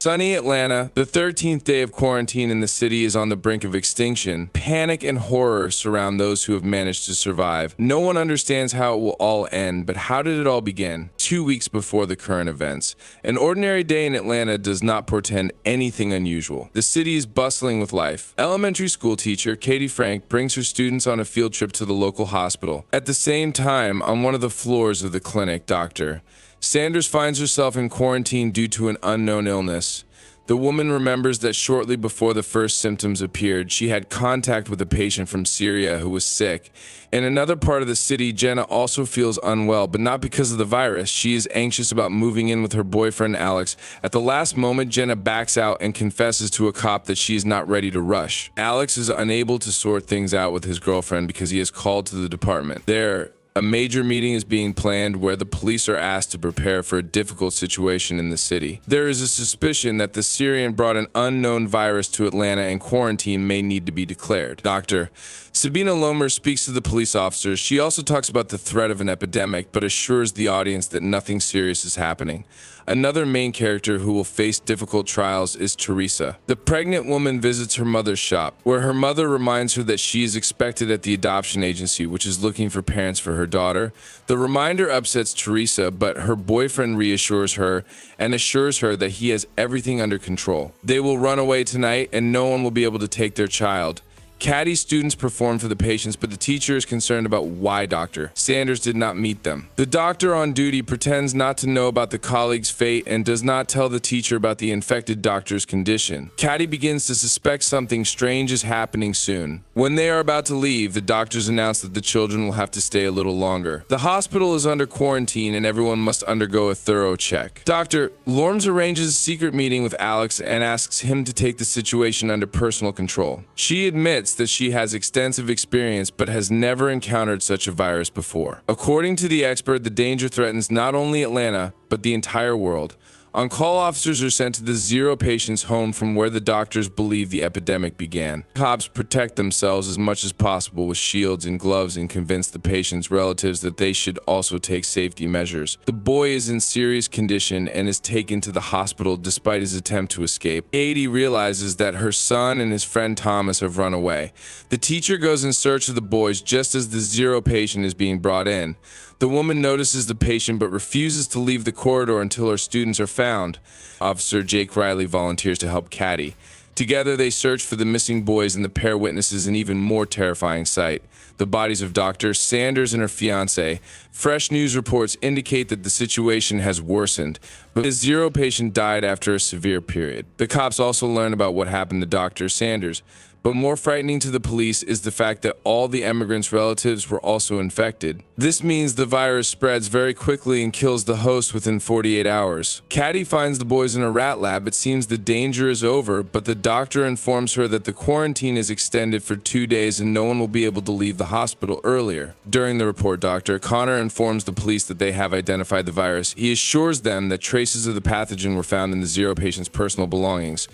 Sunny Atlanta, the 13th day of quarantine in the city is on the brink of extinction. Panic and horror surround those who have managed to survive. No one understands how it will all end, but how did it all begin? 2 weeks before the current events. An ordinary day in Atlanta does not portend anything unusual. The city is bustling with life. Elementary school teacher Katie Frank brings her students on a field trip to the local hospital. At the same time, on one of the floors of the clinic, Dr. Sanders finds herself in quarantine due to an unknown illness. The woman remembers that shortly before the first symptoms appeared, she had contact with a patient from Syria who was sick. In another part of the city, Jenna also feels unwell, but not because of the virus. She is anxious about moving in with her boyfriend, Alex. At the last moment, Jenna backs out and confesses to a cop that she is not ready to rush. Alex is unable to sort things out with his girlfriend because he is called to the department. A major meeting is being planned where the police are asked to prepare for a difficult situation in the city. There is a suspicion that the Syrian brought an unknown virus to Atlanta and quarantine may need to be declared. Dr. Sabina Lomer speaks to the police officers. She also talks about the threat of an epidemic, but assures the audience that nothing serious is happening. Another main character who will face difficult trials is Teresa. The pregnant woman visits her mother's shop, where her mother reminds her that she is expected at the adoption agency, which is looking for parents for her daughter. The reminder upsets Teresa, but her boyfriend reassures her and assures her that he has everything under control. They will run away tonight, and no one will be able to take their child. Caddy's students perform for the patients, but the teacher is concerned about why Dr. Sanders did not meet them. The doctor on duty pretends not to know about the colleague's fate and does not tell the teacher about the infected doctor's condition. Caddy begins to suspect something strange is happening soon. When they are about to leave, the doctors announce that the children will have to stay a little longer. The hospital is under quarantine and everyone must undergo a thorough check. Dr. Lorms arranges a secret meeting with Alex and asks him to take the situation under personal control. She admits that she has extensive experience but has never encountered such a virus before. According to the expert, the danger threatens not only Atlanta, but the entire world. On-call officers are sent to the 0 patients home from where the doctors believe the epidemic began. Cops protect themselves as much as possible with shields and gloves and convince the patients' relatives that they should also take safety measures. The boy is in serious condition and is taken to the hospital despite his attempt to escape. Katie realizes that her son and his friend Thomas have run away. The teacher goes in search of the boys just as the 0 patient is being brought in. The woman notices the patient but refuses to leave the corridor until her students are found. Officer Jake Riley volunteers to help Caddy. Together they search for the missing boys and the pair witnesses an even more terrifying sight: the bodies of Dr. Sanders and her fiancé. Fresh news reports indicate that the situation has worsened, but the 0 patient died after a severe period. The cops also learn about what happened to Dr. Sanders. But more frightening to the police is the fact that all the emigrants' relatives were also infected. This means the virus spreads very quickly and kills the host within 48 hours. Caddy finds the boys in a rat lab. It seems the danger is over, but the doctor informs her that the quarantine is extended for 2 days and no one will be able to leave the hospital earlier. During the report, Dr. Connor informs the police that they have identified the virus. He assures them that traces of the pathogen were found in the 0 patient's personal belongings.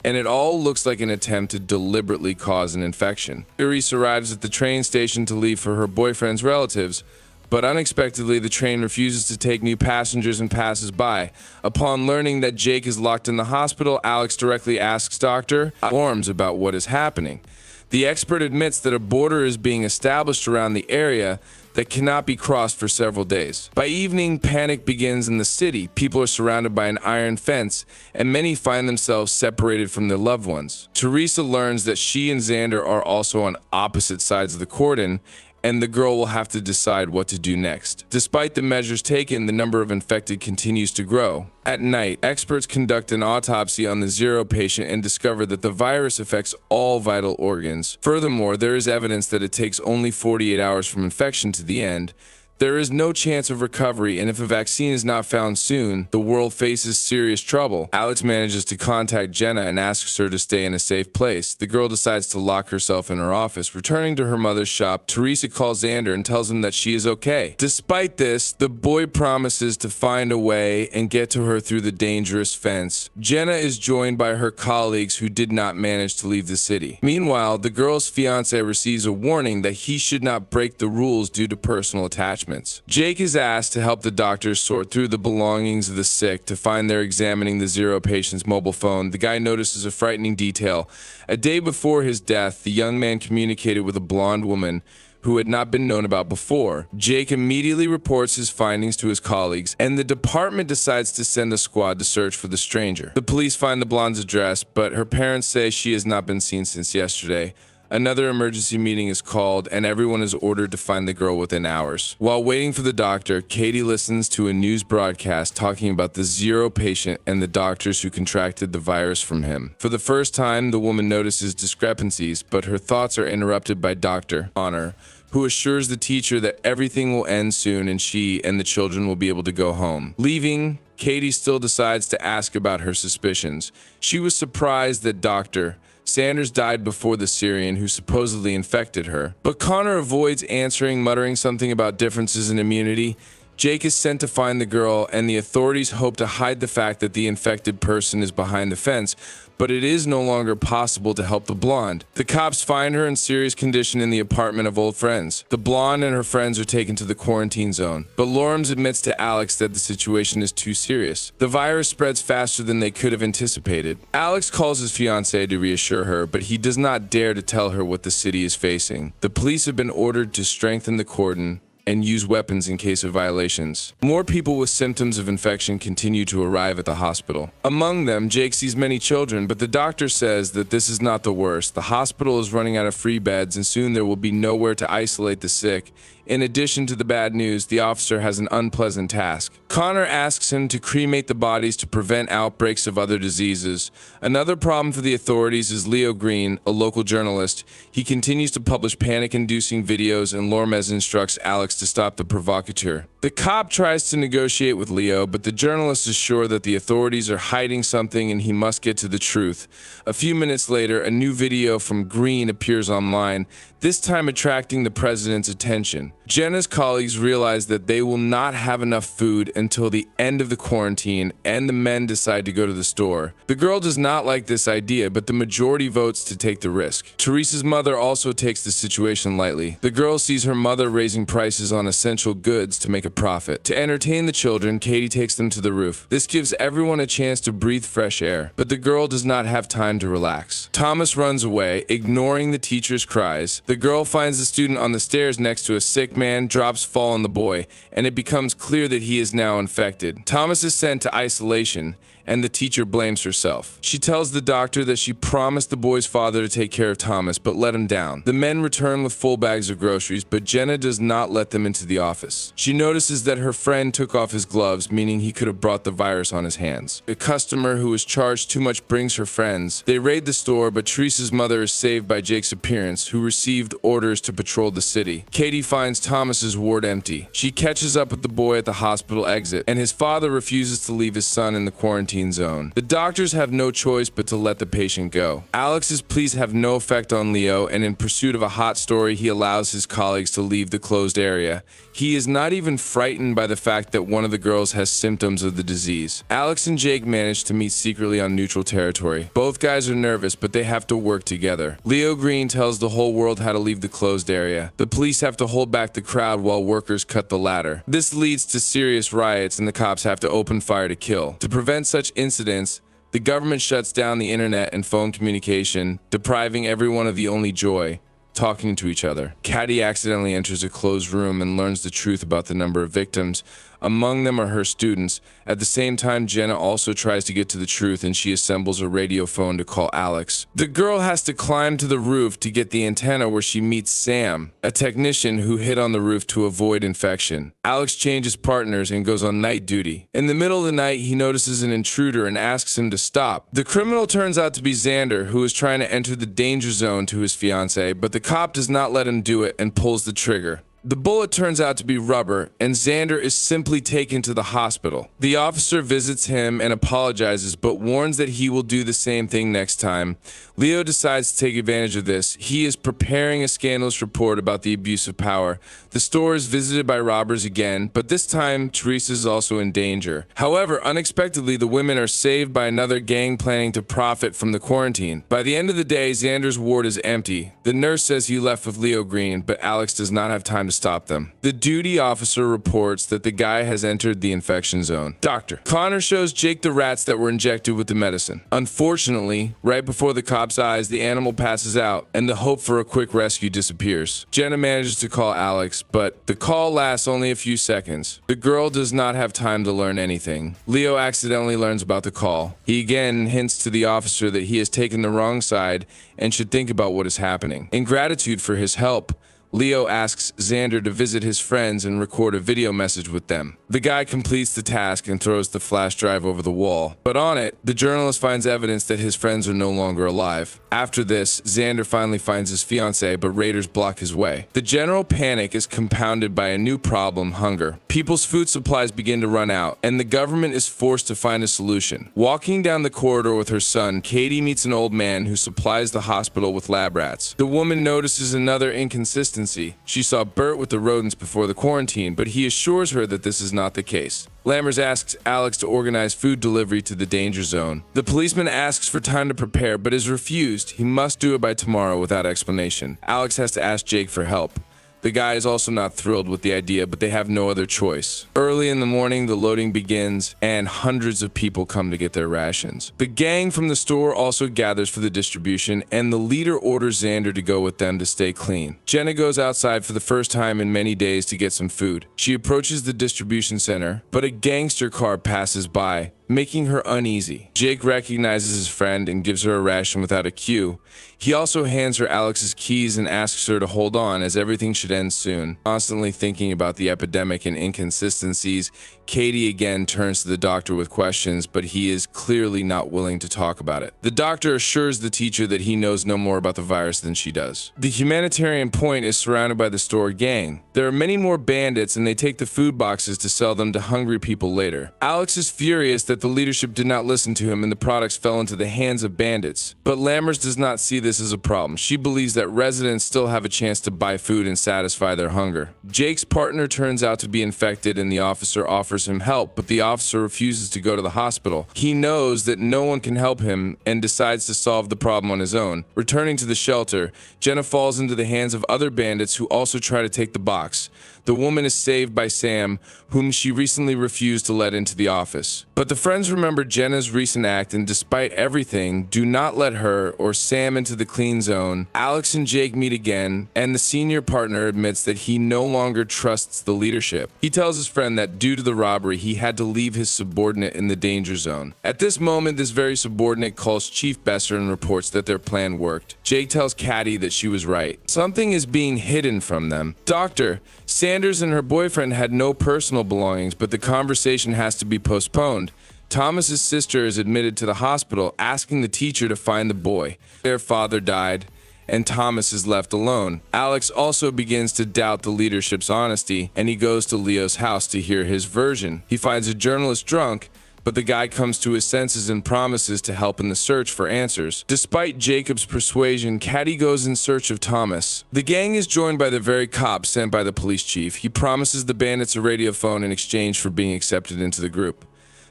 And it all looks like an attempt to deliberately cause an infection. Therese arrives at the train station to leave for her boyfriend's relatives, but unexpectedly the train refuses to take new passengers and passes by. Upon learning that Jake is locked in the hospital, Alex directly asks Dr. Lorms about what is happening. The expert admits that a border is being established around the area that cannot be crossed for several days. By evening, panic begins in the city. People are surrounded by an iron fence, and many find themselves separated from their loved ones. Teresa learns that she and Xander are also on opposite sides of the cordon, and the girl will have to decide what to do next. Despite the measures taken, the number of infected continues to grow. At night, experts conduct an autopsy on the 0 patient and discover that the virus affects all vital organs. Furthermore, there is evidence that it takes only 48 hours from infection to the end. There is no chance of recovery, and if a vaccine is not found soon, the world faces serious trouble. Alex manages to contact Jenna and asks her to stay in a safe place. The girl decides to lock herself in her office. Returning to her mother's shop, Teresa calls Xander and tells him that she is okay. Despite this, the boy promises to find a way and get to her through the dangerous fence. Jenna is joined by her colleagues who did not manage to leave the city. Meanwhile, the girl's fiancé receives a warning that he should not break the rules due to personal attachment. basements. Jake is asked to help the doctors sort through the belongings of the sick. To find they're examining the Zero patient's mobile phone, the guy notices a frightening detail. A day before his death, the young man communicated with a blonde woman who had not been known about before. Jake immediately reports his findings to his colleagues, and the department decides to send a squad to search for the stranger. The police find the blonde's address, but her parents say she has not been seen since yesterday. Another emergency meeting is called, and everyone is ordered to find the girl within hours. While waiting for the doctor, Katie listens to a news broadcast talking about the Zero patient and the doctors who contracted the virus from him. For the first time, the woman notices discrepancies, but her thoughts are interrupted by Dr. Connor, who assures the teacher that everything will end soon and she and the children will be able to go home. Leaving, Katie still decides to ask about her suspicions. She was surprised that Dr. Sanders died before the Syrian who supposedly infected her. But Connor avoids answering, muttering something about differences in immunity. Jake is sent to find the girl, and the authorities hope to hide the fact that the infected person is behind the fence, but it is no longer possible to help the blonde. The cops find her in serious condition in the apartment of old friends. The blonde and her friends are taken to the quarantine zone, but Lorms admits to Alex that the situation is too serious. The virus spreads faster than they could have anticipated. Alex calls his fiancée to reassure her, but he does not dare to tell her what the city is facing. The police have been ordered to strengthen the cordon and use weapons in case of violations. More people with symptoms of infection continue to arrive at the hospital. Among them, Jake sees many children, but the doctor says that this is not the worst. The hospital is running out of free beds, and soon there will be nowhere to isolate the sick. In addition to the bad news, the officer has an unpleasant task. Connor asks him to cremate the bodies to prevent outbreaks of other diseases. Another problem for the authorities is Leo Green, a local journalist. He continues to publish panic-inducing videos, and Lormes instructs Alex to stop the provocateur. The cop tries to negotiate with Leo, but the journalist is sure that the authorities are hiding something and he must get to the truth. A few minutes later, a new video from Green appears online, this time attracting the president's attention. Jenna's colleagues realize that they will not have enough food until the end of the quarantine, and the men decide to go to the store. The girl does not like this idea, but the majority votes to take the risk. Teresa's mother also takes the situation lightly. The girl sees her mother raising prices on essential goods to make a profit. To entertain the children, Katie takes them to the roof. This gives everyone a chance to breathe fresh air, but the girl does not have time to relax. Thomas runs away, ignoring the teacher's cries. The girl finds the student on the stairs next to a sick man, drops fall on the boy, and it becomes clear that he is now infected. Thomas is sent to isolation, and the teacher blames herself. She tells the doctor that she promised the boy's father to take care of Thomas, but let him down. The men return with full bags of groceries, but Jenna does not let them into the office. She notices that her friend took off his gloves, meaning he could have brought the virus on his hands. A customer who was charged too much brings her friends. They raid the store, but Teresa's mother is saved by Jake's appearance, who received orders to patrol the city. Katie finds Thomas's ward empty. She catches up with the boy at the hospital exit, and his father refuses to leave his son in the quarantine zone. The doctors have no choice but to let the patient go. Alex's pleas have no effect on Leo, and in pursuit of a hot story, he allows his colleagues to leave the closed area. He is not even frightened by the fact that one of the girls has symptoms of the disease. Alex and Jake manage to meet secretly on neutral territory. Both guys are nervous, but they have to work together. Leo Green tells the whole world how to leave the closed area. The police have to hold back the crowd while workers cut the ladder. This leads to serious riots, and the cops have to open fire to kill. To prevent such incidents, the government shuts down the internet and phone communication, depriving everyone of the only joy, talking to each other. Caddy accidentally enters a closed room and learns the truth about the number of victims. Among them are her students. At the same time, Jenna also tries to get to the truth, and she assembles a radio phone to call Alex. The girl has to climb to the roof to get the antenna, where she meets Sam, a technician who hid on the roof to avoid infection. Alex changes partners and goes on night duty. In the middle of the night, he notices an intruder and asks him to stop. The criminal turns out to be Xander, who is trying to enter the danger zone to his fiancée, but the cop does not let him do it and pulls the trigger. The bullet turns out to be rubber, and Xander is simply taken to the hospital. The officer visits him and apologizes, but warns that he will do the same thing next time. Leo decides to take advantage of this. He is preparing a scandalous report about the abuse of power. The store is visited by robbers again, but this time Teresa is also in danger. However, unexpectedly, the women are saved by another gang planning to profit from the quarantine. By the end of the day, Xander's ward is empty. The nurse says he left with Leo Green, but Alex does not have time to stop them. The duty officer reports that the guy has entered the infection zone. Doctor Connor shows Jake the rats that were injected with the medicine. Unfortunately, right before the cop's eyes, the animal passes out, and the hope for a quick rescue disappears. Jenna manages to call Alex, but the call lasts only a few seconds. The girl does not have time to learn anything. Leo accidentally learns about the call. He again hints to the officer that he has taken the wrong side and should think about what is happening. In gratitude for his help, Leo asks Xander to visit his friends and record a video message with them. The guy completes the task and throws the flash drive over the wall. But on it, the journalist finds evidence that his friends are no longer alive. After this, Xander finally finds his fiancée, but raiders block his way. The general panic is compounded by a new problem, hunger. People's food supplies begin to run out, and the government is forced to find a solution. Walking down the corridor with her son, Katie meets an old man who supplies the hospital with lab rats. The woman notices another inconsistency. She saw Bert with the rodents before the quarantine, but he assures her that this is not the case. Lammers asks Alex to organize food delivery to the danger zone. The policeman asks for time to prepare, but is refused. He must do it by tomorrow without explanation. Alex has to ask Jake for help. The guy is also not thrilled with the idea, but they have no other choice. Early in the morning, the loading begins, and hundreds of people come to get their rations. The gang from the store also gathers for the distribution, and the leader orders Xander to go with them to stay clean. Jenna goes outside for the first time in many days to get some food. She approaches the distribution center, but a gangster car passes by, making her uneasy. Jake recognizes his friend and gives her a ration without a cue. He also hands her Alex's keys and asks her to hold on, as everything should end soon. Constantly thinking about the epidemic and inconsistencies, Katie again turns to the doctor with questions, but he is clearly not willing to talk about it. The doctor assures the teacher that he knows no more about the virus than she does. The humanitarian point is surrounded by the store gang. There are many more bandits, and they take the food boxes to sell them to hungry people later. Alex is furious that the leadership did not listen to him and the products fell into the hands of bandits. But Lammers does not see this as a problem. She believes that residents still have a chance to buy food and satisfy their hunger. Jake's partner turns out to be infected, and the officer offers him help, but the officer refuses to go to the hospital. He knows that no one can help him and decides to solve the problem on his own. Returning to the shelter, Jenna falls into the hands of other bandits who also try to take the box. The woman is saved by Sam, whom she recently refused to let into the office. But the friends remember Jenna's recent act, and despite everything, do not let her or Sam into the clean zone. Alex and Jake meet again, and the senior partner admits that he no longer trusts the leadership. He tells his friend that due to the robbery, he had to leave his subordinate in the danger zone. At this moment, this very subordinate calls Chief Besser and reports that their plan worked. Jake tells Caddy that she was right. Something is being hidden from them. Doctor, Sanders and her boyfriend had no personal belongings, but the conversation has to be postponed. Thomas's sister is admitted to the hospital, asking the teacher to find the boy. Their father died, and Thomas is left alone. Alex also begins to doubt the leadership's honesty, and he goes to Leo's house to hear his version. He finds a journalist drunk, but the guy comes to his senses and promises to help in the search for answers. Despite Jacob's persuasion, Caddy goes in search of Thomas. The gang is joined by the very cops sent by the police chief. He promises the bandits a radio phone in exchange for being accepted into the group.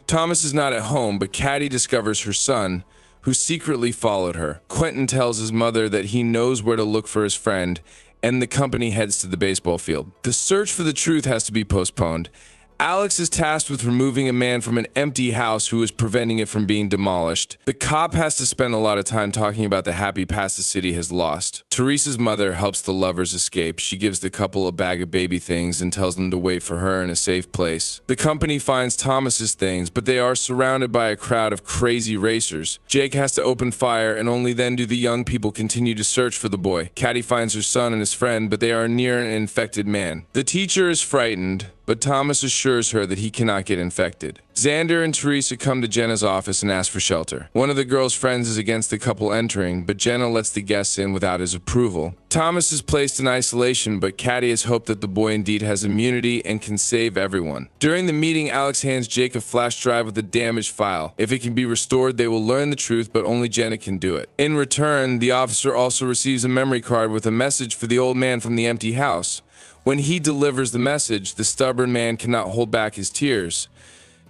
Thomas is not at home, but Caddy discovers her son, who secretly followed her. Quentin tells his mother that he knows where to look for his friend, and the company heads to the baseball field. The search for the truth has to be postponed. Alex is tasked with removing a man from an empty house who is preventing it from being demolished. The cop has to spend a lot of time talking about the happy past the city has lost. Teresa's mother helps the lovers escape. She gives the couple a bag of baby things and tells them to wait for her in a safe place. The company finds Thomas's things, but they are surrounded by a crowd of crazy racers. Jake has to open fire, and only then do the young people continue to search for the boy. Caddy finds her son and his friend, but they are near an infected man. The teacher is frightened, but Thomas assures her that he cannot get infected. Xander and Teresa come to Jenna's office and ask for shelter. One of the girl's friends is against the couple entering, but Jenna lets the guests in without his approval. Thomas is placed in isolation, but Caddy has hope that the boy indeed has immunity and can save everyone. During the meeting, Alex hands Jake a flash drive with a damaged file. If it can be restored, they will learn the truth, but only Jenna can do it. In return, the officer also receives a memory card with a message for the old man from the empty house. When he delivers the message, the stubborn man cannot hold back his tears.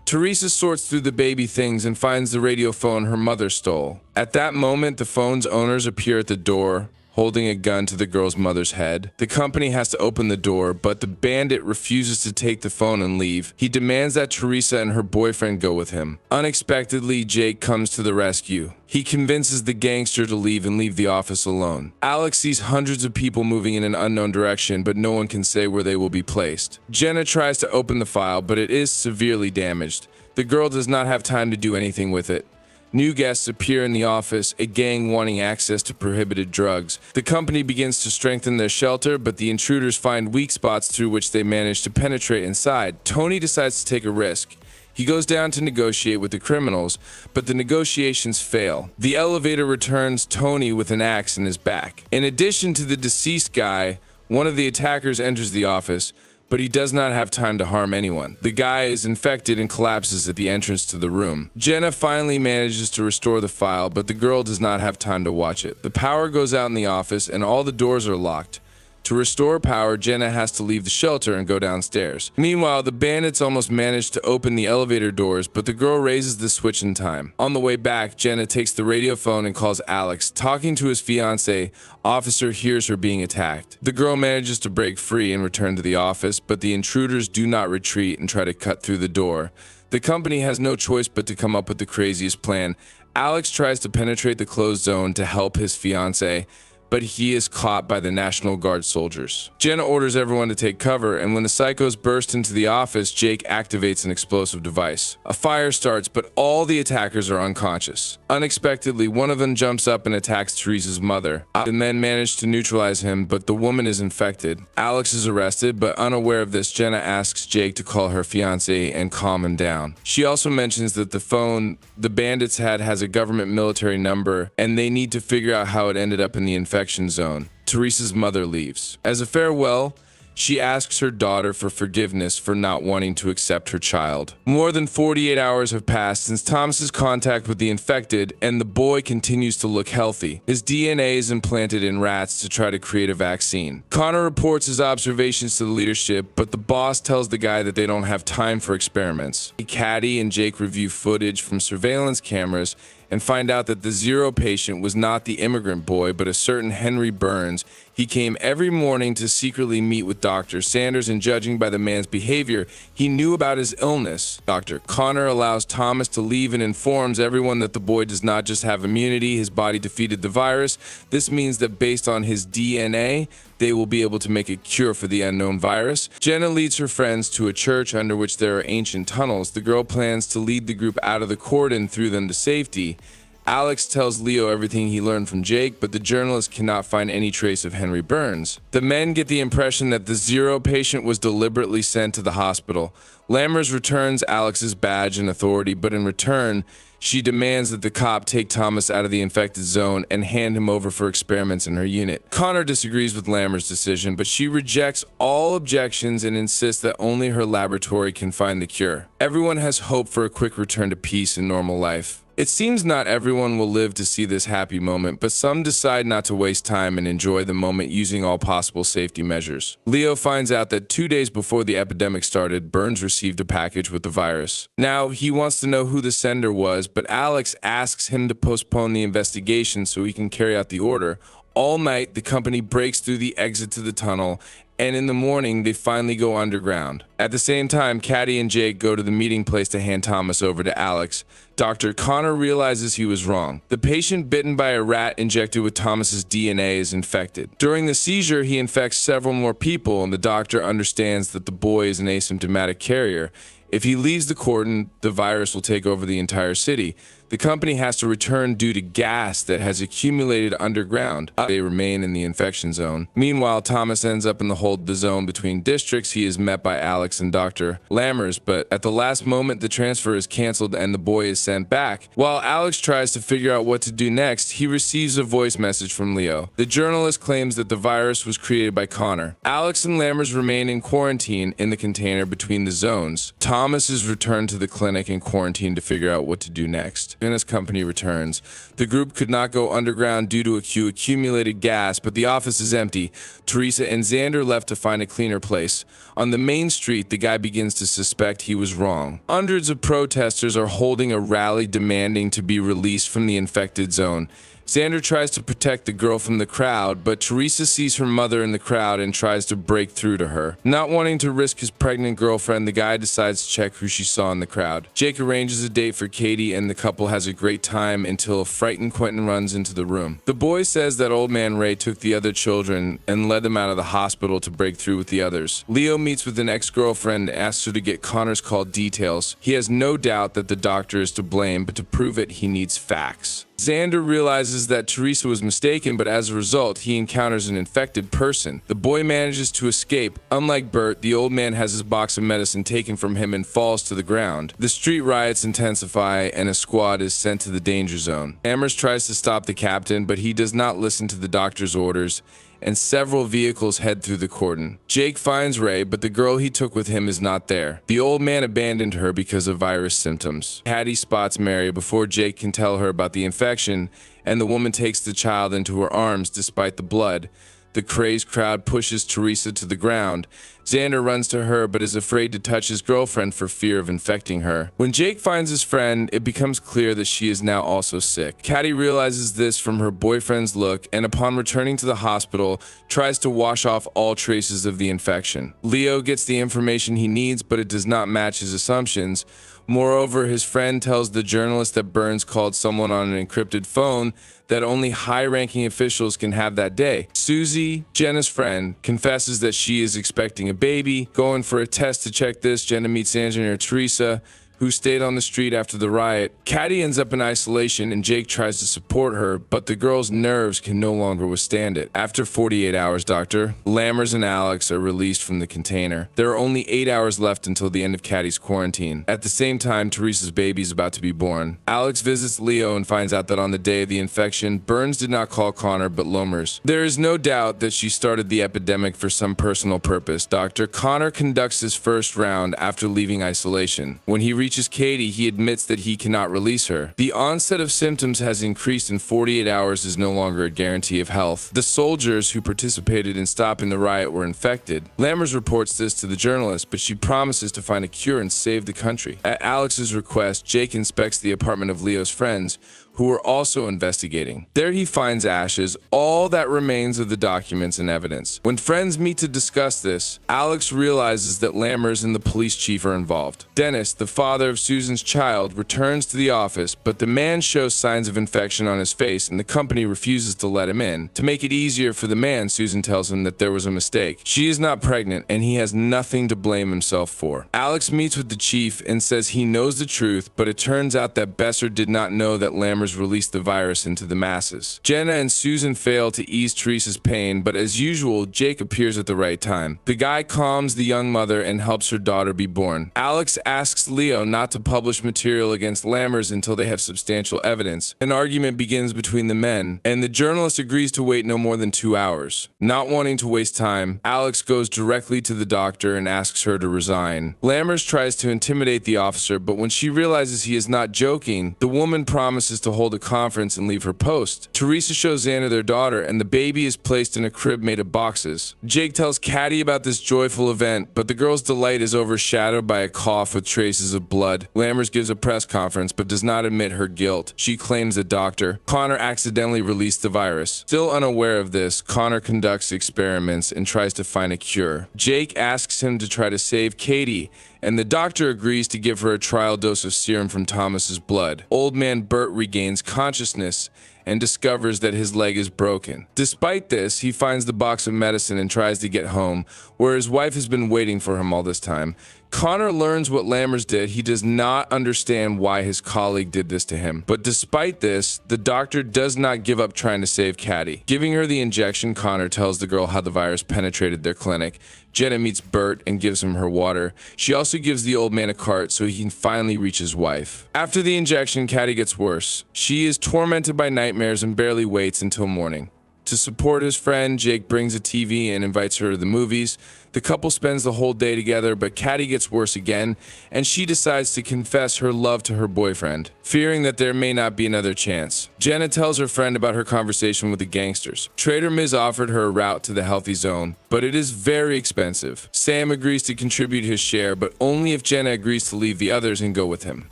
Teresa sorts through the baby things and finds the radio phone her mother stole. At that moment, the phone's owners appear at the door, holding a gun to the girl's mother's head. The company has to open the door, but the bandit refuses to take the phone and leave. He demands that Teresa and her boyfriend go with him. Unexpectedly, Jake comes to the rescue. He convinces the gangster to leave and leave the office alone. Alex sees hundreds of people moving in an unknown direction, but no one can say where they will be placed. Jenna tries to open the file, but it is severely damaged. The girl does not have time to do anything with it. New guests appear in the office, a gang wanting access to prohibited drugs. The company begins to strengthen their shelter, but the intruders find weak spots through which they manage to penetrate inside. Tony decides to take a risk. He goes down to negotiate with the criminals, but the negotiations fail. The elevator returns Tony with an axe in his back. In addition to the deceased guy, one of the attackers enters the office, but he does not have time to harm anyone. The guy is infected and collapses at the entrance to the room. Jenna finally manages to restore the file, but the girl does not have time to watch it. The power goes out in the office and all the doors are locked. To restore power, Jenna has to leave the shelter and go downstairs. Meanwhile, the bandits almost manage to open the elevator doors, but the girl raises the switch in time. On the way back, Jenna takes the radio phone and calls Alex. Talking to his fiancé, Officer hears her being attacked. The girl manages to break free and return to the office, but the intruders do not retreat and try to cut through the door. The company has no choice but to come up with the craziest plan. Alex tries to penetrate the closed zone to help his fiancé, but he is caught by the National Guard soldiers. Jenna orders everyone to take cover, and when the psychos burst into the office, Jake activates an explosive device. A fire starts, but all the attackers are unconscious. Unexpectedly, one of them jumps up and attacks Teresa's mother. The men manage to neutralize him, but the woman is infected. Alex is arrested, but unaware of this, Jenna asks Jake to call her fiancé and calm him down. She also mentions that the phone the bandits had has a government military number, and they need to figure out how it ended up in the infection zone. Teresa's mother leaves. As a farewell, she asks her daughter for forgiveness for not wanting to accept her child. More than 48 hours have passed since Thomas's contact with the infected, and the boy continues to look healthy. His DNA is implanted in rats to try to create a vaccine. Connor reports his observations to the leadership, but the boss tells the guy that they don't have time for experiments. Caddy and Jake review footage from surveillance cameras and find out that the zero patient was not the immigrant boy, but a certain Henry Burns. He came every morning to secretly meet with Dr. Sanders, and judging by the man's behavior, he knew about his illness. Dr. Connor allows Thomas to leave and informs everyone that the boy does not just have immunity, his body defeated the virus. This means that based on his DNA, they will be able to make a cure for the unknown virus. Jenna leads her friends to a church under which there are ancient tunnels. The girl plans to lead the group out of the cordon through them to safety. Alex tells Leo everything he learned from Jake, but the journalist cannot find any trace of Henry Burns. The men get the impression that the zero patient was deliberately sent to the hospital. Lammers returns Alex's badge and authority, but in return, she demands that the cop take Thomas out of the infected zone and hand him over for experiments in her unit. Connor disagrees with Lammer's decision, but she rejects all objections and insists that only her laboratory can find the cure. Everyone has hope for a quick return to peace and normal life. It seems not everyone will live to see this happy moment, but some decide not to waste time and enjoy the moment using all possible safety measures. Leo finds out that 2 days before the epidemic started, Burns received a package with the virus. Now, he wants to know who the sender was, but Alex asks him to postpone the investigation so he can carry out the order. All night, the company breaks through the exit to the tunnel, and in the morning, they finally go underground. At the same time, Caddy and Jake go to the meeting place to hand Thomas over to Alex. Dr. Connor realizes he was wrong. The patient bitten by a rat injected with Thomas's DNA is infected. During the seizure, he infects several more people, and the doctor understands that the boy is an asymptomatic carrier. If he leaves the cordon, the virus will take over the entire city. The company has to return due to gas that has accumulated underground. They remain in the infection zone. Meanwhile, Thomas ends up in the zone between districts. He is met by Alex and Dr. Lammers, but at the last moment, the transfer is canceled and the boy is sent back. While Alex tries to figure out what to do next, he receives a voice message from Leo. The journalist claims that the virus was created by Connor. Alex and Lammers remain in quarantine in the container between the zones. Thomas is returned to the clinic in quarantine to figure out what to do next. Jenna's company returns. The group could not go underground due to accumulated gas, but the office is empty. Teresa and Xander left to find a cleaner place. On the main street, the guy begins to suspect he was wrong. Hundreds of protesters are holding a rally demanding to be released from the infected zone. Xander tries to protect the girl from the crowd, but Teresa sees her mother in the crowd and tries to break through to her. Not wanting to risk his pregnant girlfriend, the guy decides to check who she saw in the crowd. Jake arranges a date for Katie, and the couple has a great time until a frightened Quentin runs into the room. The boy says that old man Ray took the other children and led them out of the hospital to break through with the others. Leo meets with an ex-girlfriend and asks her to get Connor's call details. He has no doubt that the doctor is to blame, but to prove it, he needs facts. Xander realizes that Teresa was mistaken, but as a result, he encounters an infected person. The boy manages to escape. Unlike Bert, the old man has his box of medicine taken from him and falls to the ground. The street riots intensify, and a squad is sent to the danger zone. Lammers tries to stop the captain, but he does not listen to the doctor's orders, and several vehicles head through the cordon. Jake finds Ray, but the girl he took with him is not there. The old man abandoned her because of virus symptoms. Hattie spots Mary before Jake can tell her about the infection, and the woman takes the child into her arms despite the blood. The crazed crowd pushes Teresa to the ground. Xander runs to her but is afraid to touch his girlfriend for fear of infecting her. When Jake finds his friend, it becomes clear that she is now also sick. Hattie realizes this from her boyfriend's look, and upon returning to the hospital, tries to wash off all traces of the infection. Leo gets the information he needs, but it does not match his assumptions. Moreover, his friend tells the journalist that Burns called someone on an encrypted phone that only high-ranking officials can have that day. Susie, Jenna's friend, confesses that she is expecting a baby. Going for a test to check this, Jenna meets engineer Teresa, who stayed on the street after the riot. Caddy ends up in isolation, and Jake tries to support her, but the girl's nerves can no longer withstand it. After 48 hours, Doctor, Lammers and Alex are released from the container. There are only 8 hours left until the end of Caddy's quarantine. At the same time, Teresa's baby is about to be born. Alex visits Leo and finds out that on the day of the infection, Burns did not call Connor, but Lorms. There is no doubt that she started the epidemic for some personal purpose. Doctor, Connor conducts his first round after leaving isolation. When he reaches Katie, he admits that he cannot release her. The onset of symptoms has increased, and 48 hours is no longer a guarantee of health. The soldiers who participated in stopping the riot were infected. Lammers reports this to the journalist, but she promises to find a cure and save the country. At Alex's request, Jake inspects the apartment of Leo's friends, who are also investigating. There he finds ashes, all that remains of the documents and evidence. When friends meet to discuss this, Alex realizes that Lammers and the police chief are involved. Dennis, the father of Susan's child, returns to the office, but the man shows signs of infection on his face, and the company refuses to let him in. To make it easier for the man, Susan tells him that there was a mistake. She is not pregnant, and he has nothing to blame himself for. Alex meets with the chief and says he knows the truth, but it turns out that Besser did not know that Lammers released the virus into the masses. Jenna and Susan fail to ease Teresa's pain, but as usual, Jake appears at the right time. The guy calms the young mother and helps her daughter be born. Alex asks Leo not to publish material against Lammers until they have substantial evidence. An argument begins between the men, and the journalist agrees to wait no more than 2 hours. Not wanting to waste time, Alex goes directly to the doctor and asks her to resign. Lammers tries to intimidate the officer, but when she realizes he is not joking, the woman promises to hold a conference and leave her post. Teresa shows Xander their daughter, and the baby is placed in a crib made of boxes. Jake tells Caddy about this joyful event, but the girl's delight is overshadowed by a cough with traces of blood. Lammers gives a press conference, but does not admit her guilt. She claims the doctor, Connor, accidentally released the virus. Still unaware of this, Connor conducts experiments and tries to find a cure. Jake asks him to try to save Katie, and the doctor agrees to give her a trial dose of serum from Thomas's blood. Old man Bert regains consciousness and discovers that his leg is broken. Despite this, he finds the box of medicine and tries to get home, where his wife has been waiting for him all this time. Connor learns what Lammers did. He does not understand why his colleague did this to him. But despite this, the doctor does not give up trying to save Caddy. Giving her the injection, Connor tells the girl how the virus penetrated their clinic. Jenna meets Bert and gives him her water. She also gives the old man a cart so he can finally reach his wife. After the injection, Caddy gets worse. She is tormented by nightmares and barely waits until morning. To support his friend, Jake brings a TV and invites her to the movies. The couple spends the whole day together, but Caddy gets worse again, and she decides to confess her love to her boyfriend, fearing that there may not be another chance. Jenna tells her friend about her conversation with the gangsters. Trader Miz offered her a route to the healthy zone, but it is very expensive. Sam agrees to contribute his share, but only if Jenna agrees to leave the others and go with him.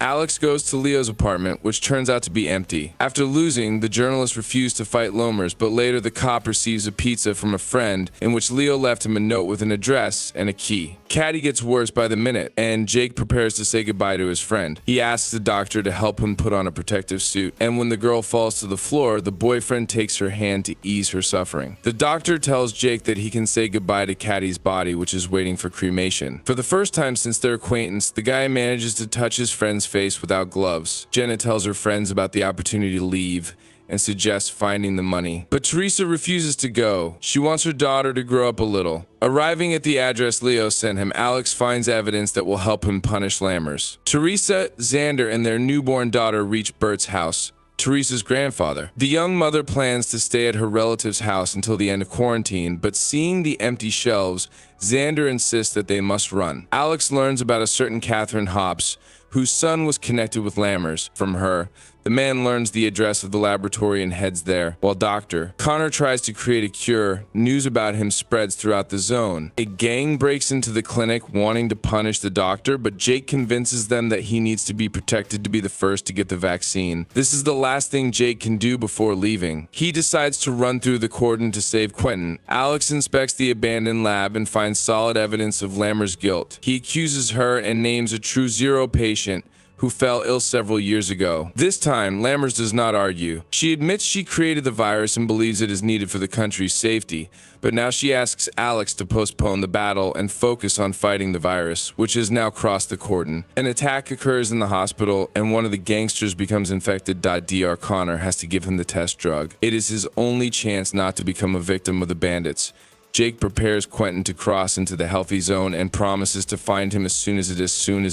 Alex goes to Leo's apartment, which turns out to be empty. After losing, the journalist refused to fight Lorms, but later the cop receives a pizza from a friend in which Leo left him a note with an address and a key. Caddy gets worse by the minute, and Jake prepares to say goodbye to his friend. He asks the doctor to help him put on a protective suit, and when the girl falls to the floor, the boyfriend takes her hand to ease her suffering. The doctor tells Jake that he can say goodbye to Caddy's body, which is waiting for cremation. For the first time since their acquaintance, the guy manages to touch his friend's face without gloves. Jenna tells her friends about the opportunity to leave and suggests finding the money. But Teresa refuses to go. She wants her daughter to grow up a little. Arriving at the address Leo sent him, Alex finds evidence that will help him punish Lammers. Teresa, Xander, and their newborn daughter reach Bert's house, Teresa's grandfather. The young mother plans to stay at her relative's house until the end of quarantine, but seeing the empty shelves, Xander insists that they must run. Alex learns about a certain Catherine Hobbs, whose son was connected with Lammers. From her, the man learns the address of the laboratory and heads there. While Dr. Connor tries to create a cure, news about him spreads throughout the zone. A gang breaks into the clinic wanting to punish the doctor, but Jake convinces them that he needs to be protected to be the first to get the vaccine. This is the last thing Jake can do before leaving. He decides to run through the cordon to save Quentin. Alex inspects the abandoned lab and finds solid evidence of Lammers' guilt. He accuses her and names a true zero patient who fell ill several years ago. This time, Lammers does not argue. She admits she created the virus and believes it is needed for the country's safety, but now she asks Alex to postpone the battle and focus on fighting the virus, which has now crossed the cordon. An attack occurs in the hospital, and one of the gangsters becomes infected. Dr. Connor has to give him the test drug. It is his only chance not to become a victim of the bandits. Jake prepares Quentin to cross into the healthy zone and promises to find him as soon as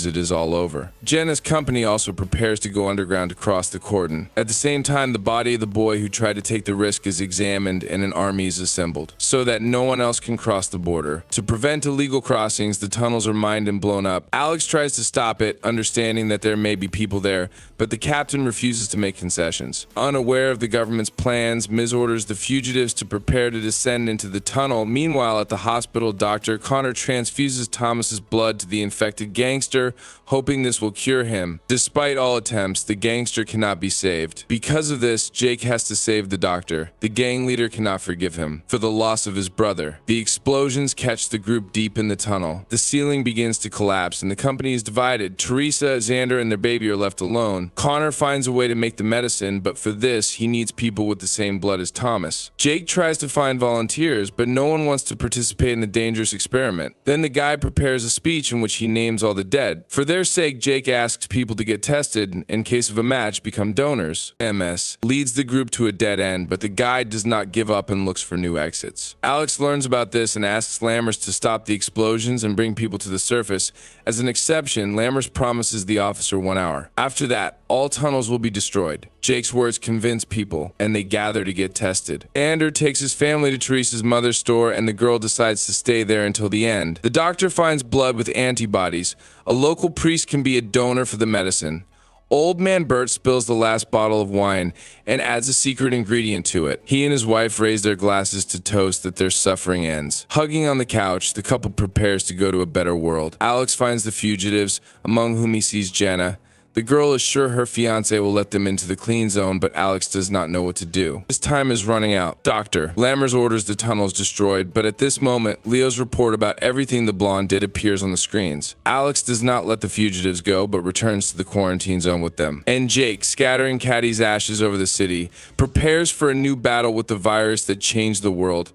it is all over. Jenna's company also prepares to go underground to cross the cordon. At the same time, the body of the boy who tried to take the risk is examined and an army is assembled, so that no one else can cross the border. To prevent illegal crossings, the tunnels are mined and blown up. Alex tries to stop it, understanding that there may be people there, but the captain refuses to make concessions. Unaware of the government's plans, Miz orders the fugitives to prepare to descend into the tunnel. Meanwhile, at the hospital, Dr. Connor transfuses Thomas's blood to the infected gangster, hoping this will cure him. Despite all attempts, the gangster cannot be saved. Because of this, Jake has to save the doctor. The gang leader cannot forgive him for the loss of his brother. The explosions catch the group deep in the tunnel. The ceiling begins to collapse, and the company is divided. Teresa, Xander, and their baby are left alone. Connor finds a way to make the medicine, but for this, he needs people with the same blood as Thomas. Jake tries to find volunteers, but no one wants to participate in the dangerous experiment. Then the guy prepares a speech in which he names all the dead. For their sake, Jake asks people to get tested, in case of a match, become donors. MS leads the group to a dead end, but the guy does not give up and looks for new exits. Alex learns about this and asks Lammers to stop the explosions and bring people to the surface. As an exception, Lammers promises the officer 1 hour. After that, all tunnels will be destroyed. Jake's words convince people, and they gather to get tested. Ander takes his family to Teresa's mother's store, and the girl decides to stay there until the end. The doctor finds blood with antibodies. A local priest can be a donor for the medicine. Old man Bert spills the last bottle of wine and adds a secret ingredient to it. He and his wife raise their glasses to toast that their suffering ends. Hugging on the couch, the couple prepares to go to a better world. Alex finds the fugitives, among whom he sees Jenna. The girl is sure her fiancé will let them into the clean zone, but Alex does not know what to do. His time is running out. Doctor Lammers orders the tunnels destroyed, but at this moment, Leo's report about everything the blonde did appears on the screens. Alex does not let the fugitives go, but returns to the quarantine zone with them. And Jake, scattering Caddy's ashes over the city, prepares for a new battle with the virus that changed the world.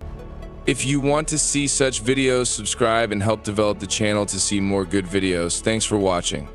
If you want to see such videos, subscribe and help develop the channel to see more good videos. Thanks for watching.